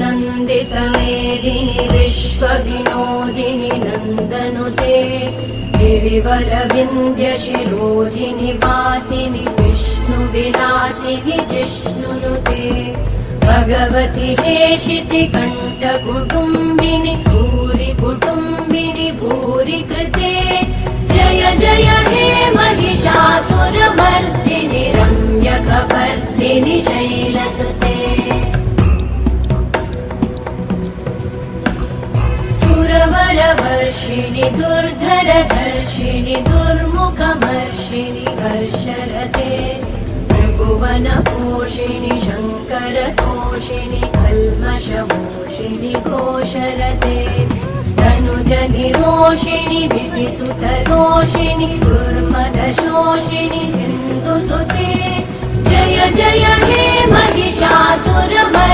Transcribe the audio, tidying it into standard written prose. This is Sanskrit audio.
नन्दितमेदिनि विश्वविनोदिनि नन्दनुते गिरिवरविन्द्यशिरोधिनि वासिनि विष्णुविलासिनि जिष्णुनुते भगवति हेशिति कण्ठकुटुम्बिनि भूरि कुटुम्बिनि भूरि कृते जय जय हे महिषासुरमर्दिनि रम्यकपर्दिनि शैलसुते सुरवरवर्षिणि दुर्धरधर्षिणि दुर्मुखमर्षिणि हर्षरते त्रिभुवनपोषिणि शङ्करतोषिणि कल्मषमोषिणि घोषरते तनुजनिरोषिणि दितिसुतरोषिणि दुर्मदशोषिणि सिन्धुसुते जय जय हे महिषासुरमर्दिनि